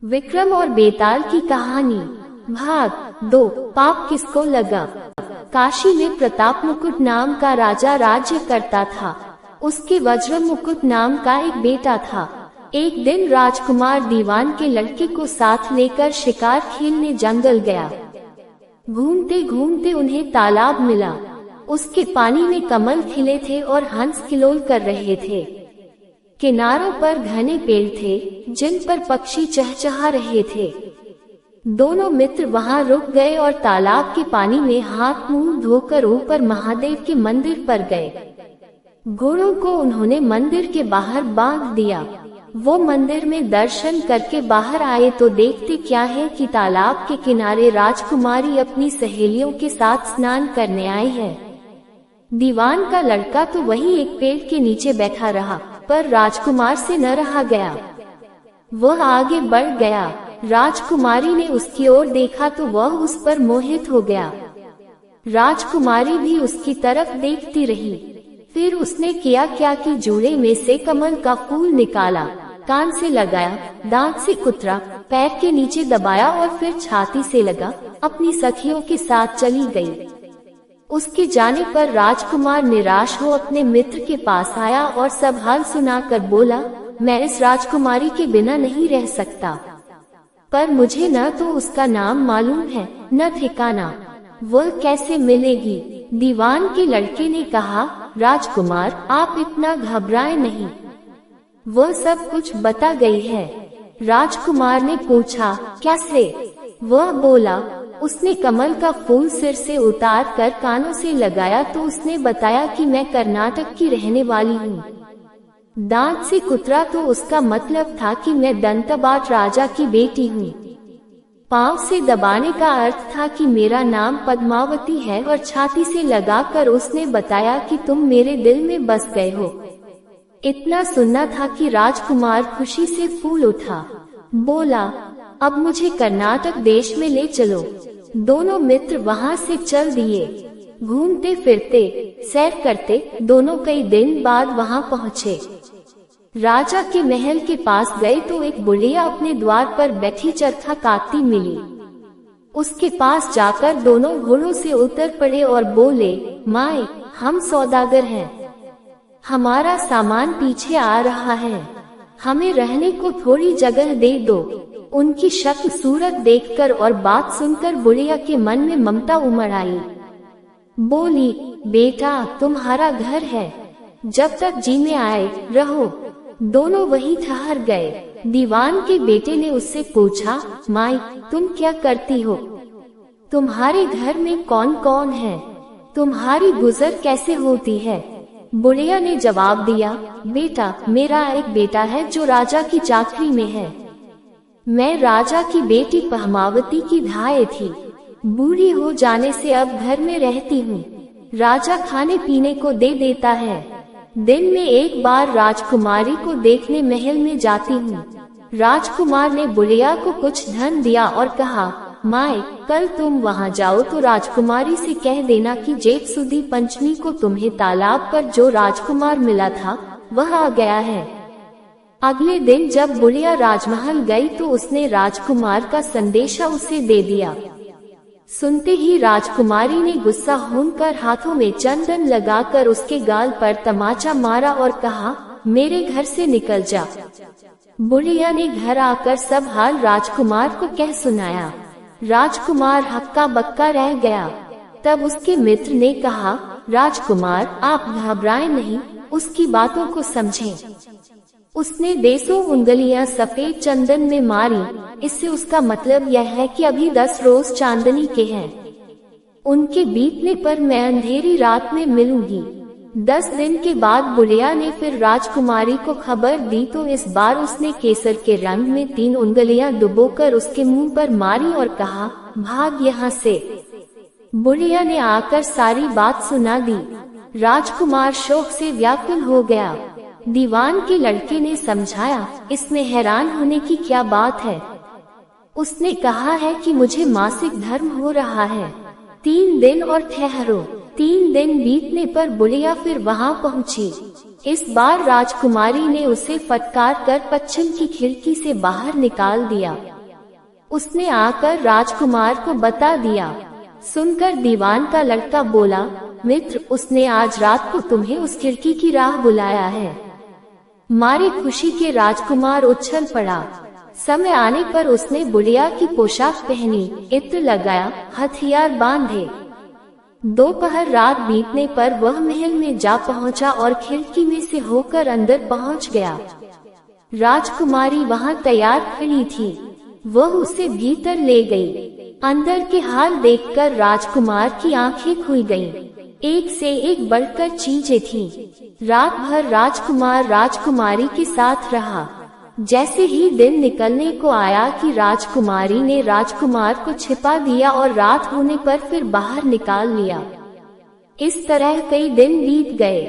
विक्रम और बेताल की कहानी भाग 2। पाप किसको लगा। काशी में प्रताप मुकुट नाम का राजा राज्य करता था। उसके वज्र मुकुट नाम का एक बेटा था। एक दिन राजकुमार दीवान के लड़के को साथ लेकर शिकार खेलने जंगल गया। घूमते घूमते उन्हें तालाब मिला। उसके पानी में कमल खिले थे और हंस किलोल कर रहे थे। किनारों पर घने पेड़ थे जिन पर पक्षी चहचहा रहे थे। दोनों मित्र वहां रुक गए और तालाब के पानी में हाथ मुंह धोकर ऊपर महादेव के मंदिर पर गए। घोड़ों को उन्होंने मंदिर के बाहर बांध दिया। वो मंदिर में दर्शन करके बाहर आए तो देखते क्या है कि तालाब के किनारे राजकुमारी अपनी सहेलियों के साथ स्नान करने आए हैं। दीवान का लड़का तो वही एक पेड़ के नीचे बैठा रहा, पर राजकुमार से न रहा गया। वह आगे बढ़ गया। राजकुमारी ने उसकी ओर देखा तो वह उस पर मोहित हो गया। राजकुमारी भी उसकी तरफ देखती रही। फिर उसने किया क्या कि जूड़े में से कमल का फूल निकाला, कान से लगाया, दांत से कुतरा, पैर के नीचे दबाया और फिर छाती से लगा अपनी सखियों के साथ चली गई। उसके जाने पर राजकुमार निराश हो अपने मित्र के पास आया और सब हाल सुनाकर बोला, मैं इस राजकुमारी के बिना नहीं रह सकता, पर मुझे न तो उसका नाम मालूम है न ठिकाना। वह कैसे मिलेगी। दीवान के लड़के ने कहा, राजकुमार आप इतना घबराए नहीं, वह सब कुछ बता गई है। राजकुमार ने पूछा, कैसे। वह बोला, उसने कमल का फूल सिर से उतार कर कानों से लगाया तो उसने बताया कि मैं कर्नाटक की रहने वाली हूँ। दांत से कुतरा तो उसका मतलब था कि मैं दंतबाट राजा की बेटी हूँ। पांव से दबाने का अर्थ था कि मेरा नाम पद्मावती है और छाती से लगाकर उसने बताया कि तुम मेरे दिल में बस गए हो। इतना सुनना था कि राजकुमार खुशी से फूल उठा। बोला, अब मुझे कर्नाटक देश में ले चलो। दोनों मित्र वहां से चल दिए। घूमते फिरते सैर करते दोनों कई दिन बाद वहां पहुँचे। राजा के महल के पास गए तो एक बुढ़िया अपने द्वार पर बैठी चरखा काटती मिली। उसके पास जाकर दोनों घोड़ों से उतर पड़े और बोले, माए, हम सौदागर हैं, हमारा सामान पीछे आ रहा है, हमें रहने को थोड़ी जगह दे दो। उनकी शक्ल सूरत देखकर और बात सुनकर बुढ़िया के मन में ममता उमड़ आई। बोली, बेटा तुम्हारा घर है, जब तक जी में आए रहो। दोनों वहीं ठहर गए। दीवान के बेटे ने उससे पूछा, माई तुम क्या करती हो, तुम्हारे घर में कौन कौन है, तुम्हारी गुजर कैसे होती है। बुढ़िया ने जवाब दिया, बेटा मेरा एक बेटा है जो राजा की चाकरी में है। मैं राजा की बेटी पद्मावती की धाए थी। बूढ़ी हो जाने से अब घर में रहती हूँ। राजा खाने पीने को दे देता है। दिन में एक बार राजकुमारी को देखने महल में जाती हूँ। राजकुमार ने बुढ़िया को कुछ धन दिया और कहा, माए कल तुम वहाँ जाओ तो राजकुमारी से कह देना कि जेठ सुदी पंचमी को तुम्हें तालाब पर जो राजकुमार मिला था वह आ गया है। अगले दिन जब बुढ़िया राजमहल गई तो उसने राजकुमार का संदेशा उसे दे दिया। सुनते ही राजकुमारी ने गुस्सा होकर हाथों में चंदन लगाकर उसके गाल पर तमाचा मारा और कहा, मेरे घर से निकल जा। बुढ़िया ने घर आकर सब हाल राजकुमार को कह सुनाया। राजकुमार हक्का बक्का रह गया। तब उसके मित्र ने कहा, राजकुमार आप घबराएं नहीं, उसकी बातों को समझें। उसने 100 उंगलियां सफेद चंदन में मारी, इससे उसका मतलब यह है कि अभी 10 रोज चांदनी के हैं। उनके बीतने पर मैं अंधेरी रात में मिलूंगी। 10 दिन के बाद बुढ़िया ने फिर राजकुमारी को खबर दी तो इस बार उसने केसर के रंग में 3 उंगलियां डुबोकर उसके मुंह पर मारी और कहा, भाग यहाँ से। बुढ़िया ने आकर सारी बात सुना दी। राजकुमार शोक से व्याकुल हो गया। दीवान के लड़के ने समझाया, इसमें हैरान होने की क्या बात है। उसने कहा है कि मुझे मासिक धर्म हो रहा है, 3 दिन और ठहरो। 3 दिन बीतने पर बुढ़िया फिर वहां पहुंची। इस बार राजकुमारी ने उसे फटकार कर पश्चिम की खिड़की से बाहर निकाल दिया। उसने आकर राजकुमार को बता दिया। सुनकर दीवान का लड़का बोला, मित्र, उसने आज रात को तुम्हें उस खिड़की की राह बुलाया है। मारे खुशी के राजकुमार उछल पड़ा। समय आने पर उसने बुढ़िया की पोशाक पहनी, इत्र लगाया, हथियार बांधे। दोपहर रात बीतने पर वह महल में जा पहुंचा और खिड़की में से होकर अंदर पहुंच गया। राजकुमारी वहां तैयार खड़ी थी। वह उसे भीतर ले गई। अंदर के हाल देखकर राजकुमार की आंखें खुल गईं। एक से एक बढ़कर चीजें थीं। रात भर राजकुमार राजकुमारी के साथ रहा। जैसे ही दिन निकलने को आया कि राजकुमारी ने राजकुमार को छिपा दिया और रात होने पर फिर बाहर निकाल लिया। इस तरह कई दिन बीत गए।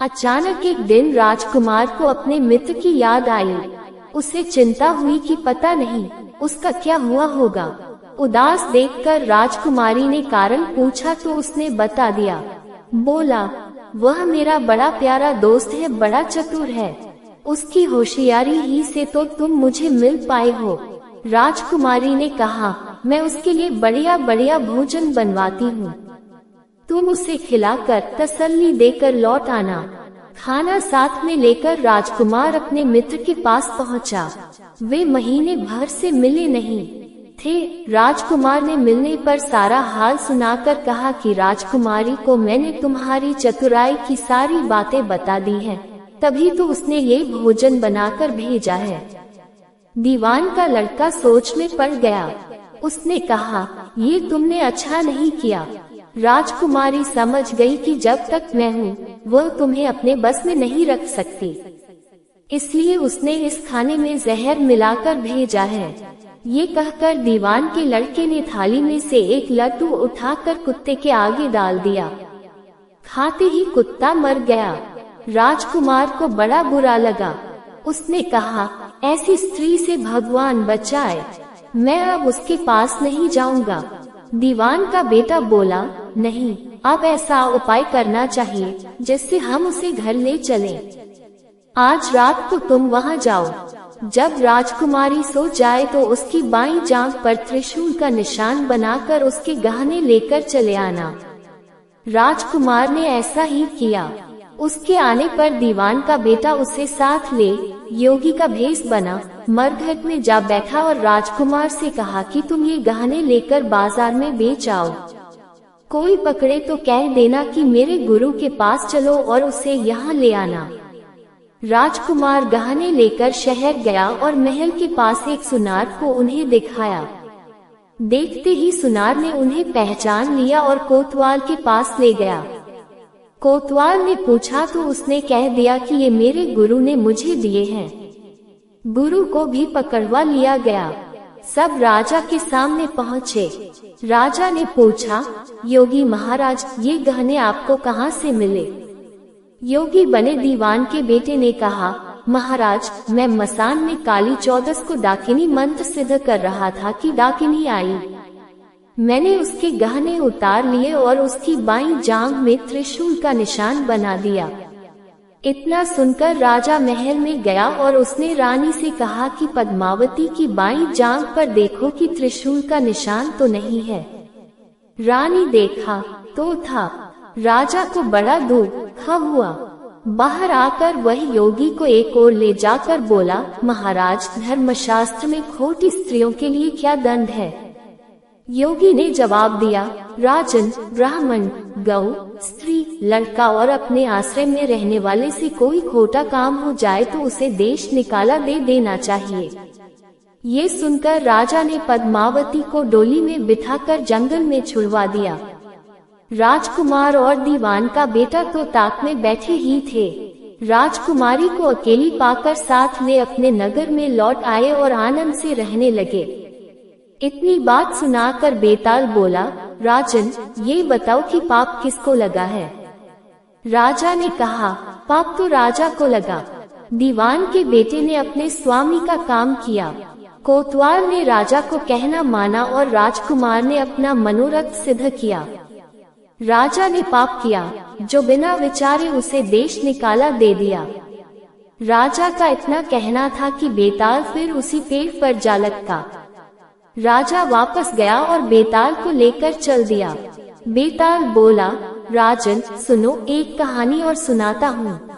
अचानक एक दिन राजकुमार को अपने मित्र की याद आई। उसे चिंता हुई कि पता नहीं उसका क्या हुआ होगा। उदास देखकर राजकुमारी ने कारण पूछा तो उसने बता दिया। बोला, वह मेरा बड़ा प्यारा दोस्त है, बड़ा चतुर है। उसकी होशियारी ही से तो तुम मुझे मिल पाए हो। राजकुमारी ने कहा, मैं उसके लिए बढ़िया बढ़िया भोजन बनवाती हूँ। तुम उसे खिलाकर तसल्ली देकर लौट आना। खाना साथ में लेकर राजकुमार अपने मित्र के पास पहुँचा। वे महीने भर से मिले नहीं थे। राजकुमार ने मिलने पर सारा हाल सुनाकर कहा कि राजकुमारी को मैंने तुम्हारी चतुराई की सारी बातें बता दी हैं, तभी तो उसने ये भोजन बनाकर भेजा है। दीवान का लड़का सोच में पड़ गया। उसने कहा, ये तुमने अच्छा नहीं किया। राजकुमारी समझ गई कि जब तक मैं हूँ वह तुम्हें अपने बस में नहीं रख सकती, इसलिए उसने इस खाने में जहर मिलाकर भेजा है। ये कहकर दीवान के लड़के ने थाली में से एक लड्डू उठाकर कुत्ते के आगे डाल दिया। खाते ही कुत्ता मर गया। राजकुमार को बड़ा बुरा लगा। उसने कहा, ऐसी स्त्री से भगवान बचाए, मैं अब उसके पास नहीं जाऊंगा। दीवान का बेटा बोला, नहीं, अब ऐसा उपाय करना चाहिए जिससे हम उसे घर ले चलें। आज रात को तुम वहां जाओ। जब राजकुमारी सो जाए तो उसकी बाईं जांघ पर त्रिशूल का निशान बनाकर उसके गहने लेकर चले आना। राजकुमार ने ऐसा ही किया। उसके आने पर दीवान का बेटा उसे साथ ले योगी का भेष बना, मरघट में जा बैठा और राजकुमार से कहा कि तुम ये गहने लेकर बाजार में बेच आओ। कोई पकड़े तो कह देना कि मेरे गुरु के पास चलो और उसे यहाँ ले आना। राजकुमार गहने लेकर शहर गया और महल के पास एक सुनार को उन्हें दिखाया। देखते ही सुनार ने उन्हें पहचान लिया और कोतवाल के पास ले गया। कोतवाल ने पूछा तो उसने कह दिया कि ये मेरे गुरु ने मुझे दिए हैं। गुरु को भी पकड़वा लिया गया। सब राजा के सामने पहुँचे। राजा ने पूछा, योगी महाराज, ये गहने आपको कहाँ से मिले? योगी बने दीवान के बेटे ने कहा, महाराज, मैं मसान में काली चौदस को डाकिनी मंत्र सिद्ध कर रहा था कि डाकिनी आई। मैंने उसके गहने उतार लिए और उसकी बाईं जांघ में त्रिशूल का निशान बना दिया। इतना सुनकर राजा महल में गया और उसने रानी से कहा कि पद्मावती की बाईं जांघ पर देखो कि त्रिशूल का निशान तो नहीं है। रानी देखा तो था। राजा को बड़ा दुख हुआ। बाहर आकर वह योगी को एक ओर ले जाकर बोला, महाराज, धर्मशास्त्र में खोटी स्त्रियों के लिए क्या दंड है? योगी ने जवाब दिया, राजन, ब्राह्मण, गौ, स्त्री, लड़का और अपने आश्रय में रहने वाले से कोई खोटा काम हो जाए तो उसे देश निकाला दे देना चाहिए। ये सुनकर राजा ने पद्मावती को डोली में बिठाकर जंगल में छुड़वा दिया। राजकुमार और दीवान का बेटा तो ताक में बैठे ही थे। राजकुमारी को अकेली पाकर साथ ले अपने नगर में लौट आए और आनंद से रहने लगे। इतनी बात सुनाकर बेताल बोला, राजन, ये बताओ कि पाप किसको लगा है? राजा ने कहा, पाप तो राजा को लगा। दीवान के बेटे ने अपने स्वामी का काम किया। कोतवाल ने राजा को कहना माना और राजकुमार ने अपना मनोरथ सिद्ध किया। राजा ने पाप किया जो बिना विचारे उसे देश निकाला दे दिया। राजा का इतना कहना था कि बेताल फिर उसी पेड़ पर जा लटका। राजा वापस गया और बेताल को लेकर चल दिया। बेताल बोला, राजन सुनो, एक कहानी और सुनाता हूँ।